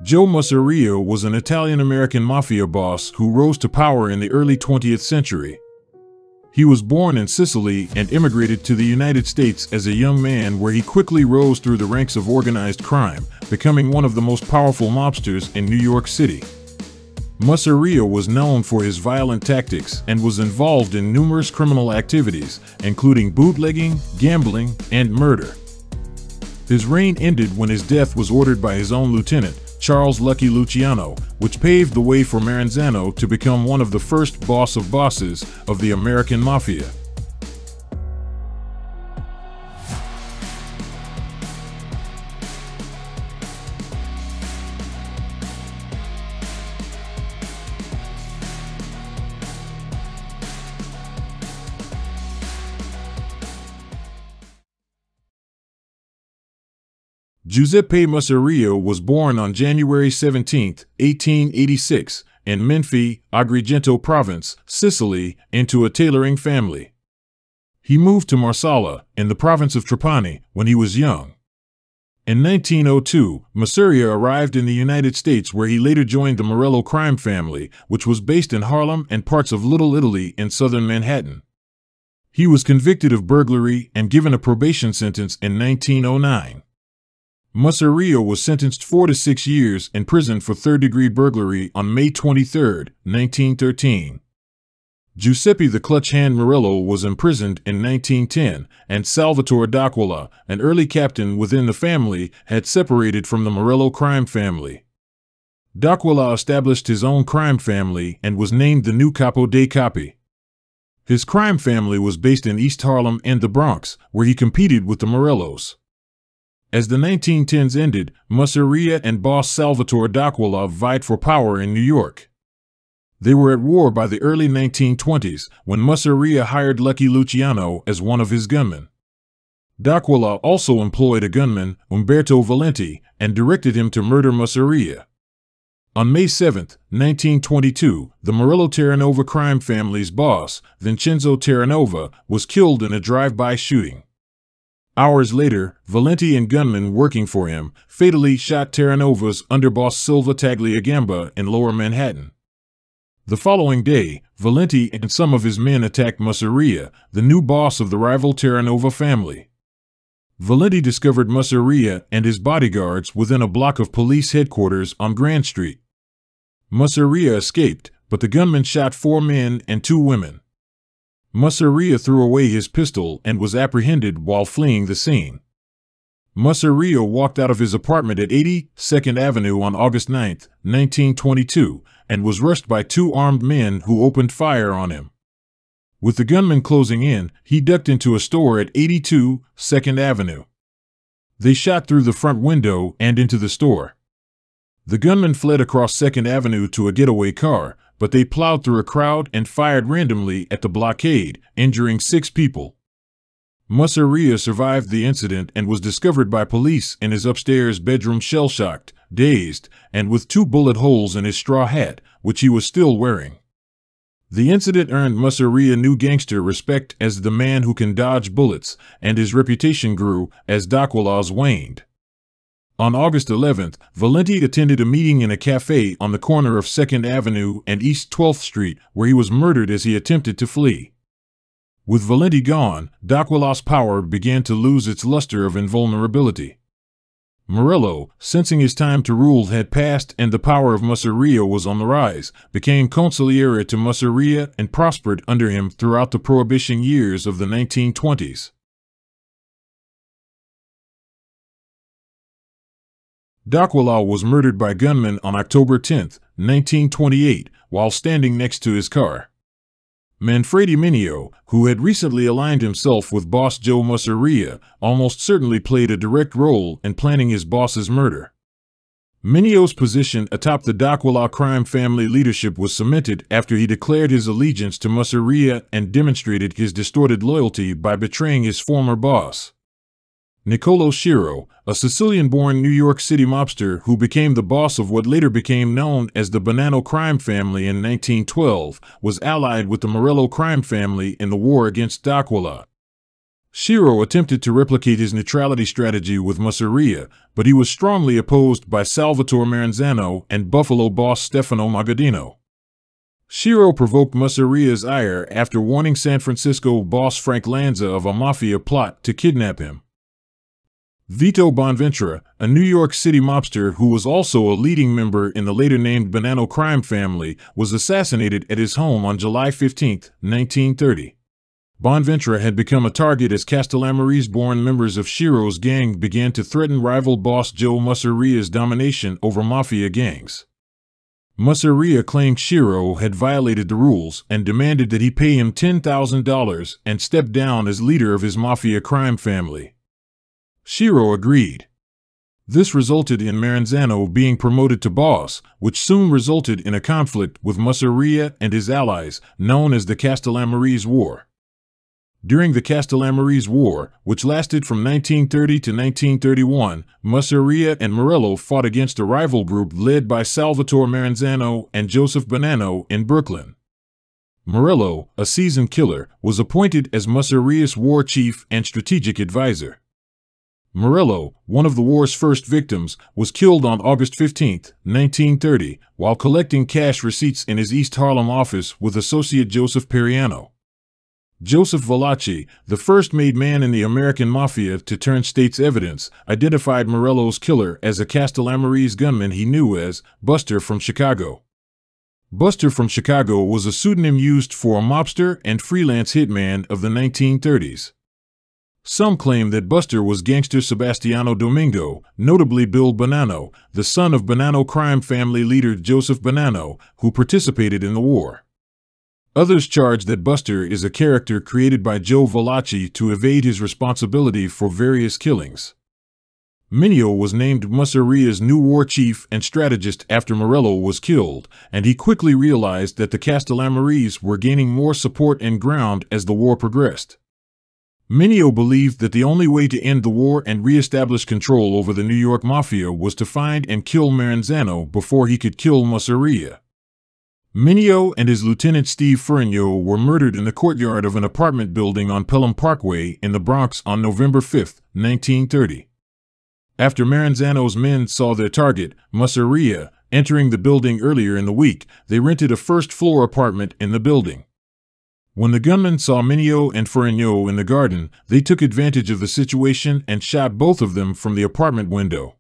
Joe Masseria was an Italian-American mafia boss who rose to power in the early 20th century. He was born in Sicily and immigrated to the United States as a young man, where he quickly rose through the ranks of organized crime, becoming one of the most powerful mobsters in New York City. Masseria was known for his violent tactics and was involved in numerous criminal activities, including bootlegging, gambling, and murder. His reign ended when his death was ordered by his own lieutenant, Charles "Lucky" Luciano, which paved the way for Maranzano to become one of the first boss of bosses of the American Mafia. Giuseppe Masseria was born on January 17, 1886, in Menfi, Agrigento Province, Sicily, into a tailoring family. He moved to Marsala, in the province of Trapani, when he was young. In 1902, Masseria arrived in the United States, where he later joined the Morello crime family, which was based in Harlem and parts of Little Italy in southern Manhattan. He was convicted of burglary and given a probation sentence in 1909. Masseria was sentenced 4 to 6 years in prison for third-degree burglary on May 23, 1913. Giuseppe the Clutch Hand Morello was imprisoned in 1910, and Salvatore d'Aquila, an early captain within the family, had separated from the Morello crime family. D'Aquila established his own crime family and was named the new Capo dei Capi. His crime family was based in East Harlem and the Bronx, where he competed with the Morellos. As the 1910s ended, Masseria and boss Salvatore d'Aquila vied for power in New York. They were at war by the early 1920s, when Masseria hired Lucky Luciano as one of his gunmen. D'Aquila also employed a gunman, Umberto Valenti, and directed him to murder Masseria. On May 7, 1922, the Morello Terranova crime family's boss, Vincenzo Terranova, was killed in a drive-by shooting. Hours later, Valenti and gunmen working for him fatally shot Terranova's underboss Silva Tagliagamba in Lower Manhattan. The following day, Valenti and some of his men attacked Masseria, the new boss of the rival Terranova family. Valenti discovered Masseria and his bodyguards within a block of police headquarters on Grand Street. Masseria escaped, but the gunmen shot 4 men and 2 women. Masseria threw away his pistol and was apprehended while fleeing the scene. Masseria walked out of his apartment at 82nd Avenue on August 9, 1922, and was rushed by 2 armed men who opened fire on him. With the gunmen closing in, he ducked into a store at 82 Avenue. They shot through the front window and into the store. The gunmen fled across 2nd Avenue to a getaway car, but they plowed through a crowd and fired randomly at the blockade, injuring 6 people. Masseria survived the incident and was discovered by police in his upstairs bedroom shell-shocked, dazed, and with 2 bullet holes in his straw hat, which he was still wearing. The incident earned Masseria new gangster respect as the man who can dodge bullets, and his reputation grew as d'Aquila's waned. On August 11th, Valenti attended a meeting in a cafe on the corner of 2nd Avenue and East 12th Street, where he was murdered as he attempted to flee. With Valenti gone, d'Aquila's power began to lose its luster of invulnerability. Morello, sensing his time to rule had passed and the power of Masseria was on the rise, became consigliere to Masseria and prospered under him throughout the Prohibition years of the 1920s. D'Aquila was murdered by gunmen on October 10, 1928, while standing next to his car. Manfredi Mineo, who had recently aligned himself with boss Joe Masseria, almost certainly played a direct role in planning his boss's murder. Mineo's position atop the d'Aquila crime family leadership was cemented after he declared his allegiance to Masseria and demonstrated his distorted loyalty by betraying his former boss. Niccolo Schiro, a Sicilian-born New York City mobster who became the boss of what later became known as the Bonanno crime family in 1912, was allied with the Morello crime family in the war against d'Aquila. Shiro attempted to replicate his neutrality strategy with Masseria, but he was strongly opposed by Salvatore Maranzano and Buffalo boss Stefano Magaddino. Shiro provoked Masseria's ire after warning San Francisco boss Frank Lanza of a mafia plot to kidnap him. Vito Bonventura, a New York City mobster who was also a leading member in the later-named Bonanno crime family, was assassinated at his home on July 15, 1930. Bonventura had become a target as Castellammarese-born members of Shiro's gang began to threaten rival boss Joe Masseria's domination over mafia gangs. Masseria claimed Shiro had violated the rules and demanded that he pay him $10,000 and step down as leader of his mafia crime family. Shiro agreed. This resulted in Maranzano being promoted to boss, which soon resulted in a conflict with Masseria and his allies, known as the Castellammarese War. During the Castellammarese War, which lasted from 1930 to 1931, Masseria and Morello fought against a rival group led by Salvatore Maranzano and Joseph Bonanno in Brooklyn. Morello, a seasoned killer, was appointed as Masseria's war chief and strategic advisor. Morello, one of the war's first victims, was killed on August 15, 1930, while collecting cash receipts in his East Harlem office with associate Joseph Periano. Joseph Valachi, the first made man in the American Mafia to turn state's evidence, identified Morello's killer as a Castellammarese gunman he knew as Buster from Chicago. Buster from Chicago was a pseudonym used for a mobster and freelance hitman of the 1930s. Some claim that Buster was gangster Sebastiano Domingo, notably Bill Bonanno, the son of Bonanno crime family leader Joseph Bonanno, who participated in the war. Others charge that Buster is a character created by Joe Valachi to evade his responsibility for various killings. Mineo was named Masseria's new war chief and strategist after Morello was killed, and he quickly realized that the Castellammarese were gaining more support and ground as the war progressed. Mineo believed that the only way to end the war and re-establish control over the New York Mafia was to find and kill Maranzano before he could kill Masseria. Mineo and his lieutenant Steve Ferrigno were murdered in the courtyard of an apartment building on Pelham Parkway in the Bronx on November 5, 1930. After Maranzano's men saw their target, Masseria, entering the building earlier in the week, they rented a first-floor apartment in the building. When the gunmen saw Mineo and Ferrigno in the garden, they took advantage of the situation and shot both of them from the apartment window.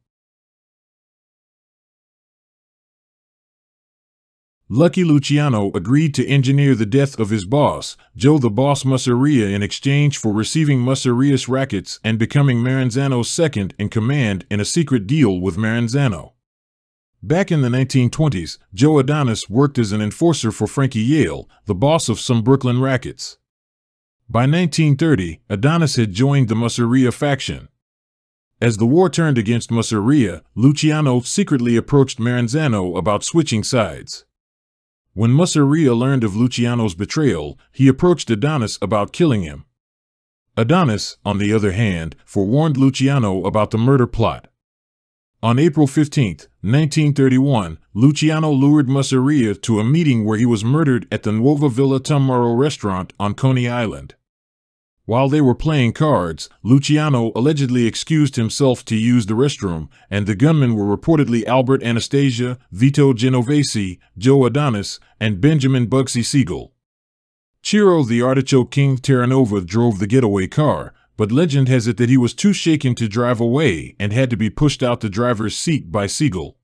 Lucky Luciano agreed to engineer the death of his boss, Joe the Boss Masseria, in exchange for receiving Masseria's rackets and becoming Maranzano's second-in-command in a secret deal with Maranzano. Back in the 1920s, Joe Adonis worked as an enforcer for Frankie Yale, the boss of some Brooklyn rackets. By 1930, Adonis had joined the Masseria faction. As the war turned against Masseria, Luciano secretly approached Maranzano about switching sides. When Masseria learned of Luciano's betrayal, he approached Adonis about killing him. Adonis, on the other hand, forewarned Luciano about the murder plot. On April 15, 1931, Luciano lured Masseria to a meeting where he was murdered at the Nuova Villa Tomorrow restaurant on Coney Island. While they were playing cards, Luciano allegedly excused himself to use the restroom, and the gunmen were reportedly Albert Anastasia, Vito Genovese, Joe Adonis, and Benjamin Bugsy Siegel. Ciro the Artichoke King Terranova drove the getaway car, but legend has it that he was too shaken to drive away and had to be pushed out the driver's seat by Siegel.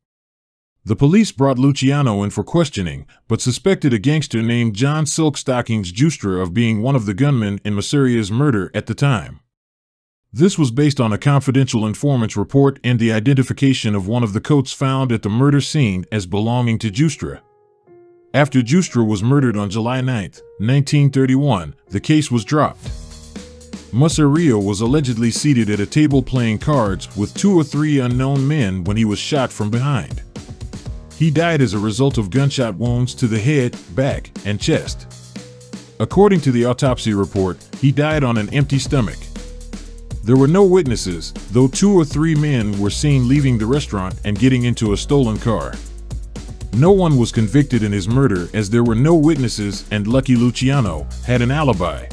The police brought Luciano in for questioning, but suspected a gangster named John Silkstockings Giustra of being one of the gunmen in Masseria's murder at the time. This was based on a confidential informant's report and the identification of one of the coats found at the murder scene as belonging to Giustra. After Giustra was murdered on July 9, 1931, the case was dropped. Masseria was allegedly seated at a table playing cards with 2 or 3 unknown men when he was shot from behind. He died as a result of gunshot wounds to the head, back, and chest. According to the autopsy report, he died on an empty stomach. There were no witnesses, though 2 or 3 men were seen leaving the restaurant and getting into a stolen car. No one was convicted in his murder as there were no witnesses and Lucky Luciano had an alibi.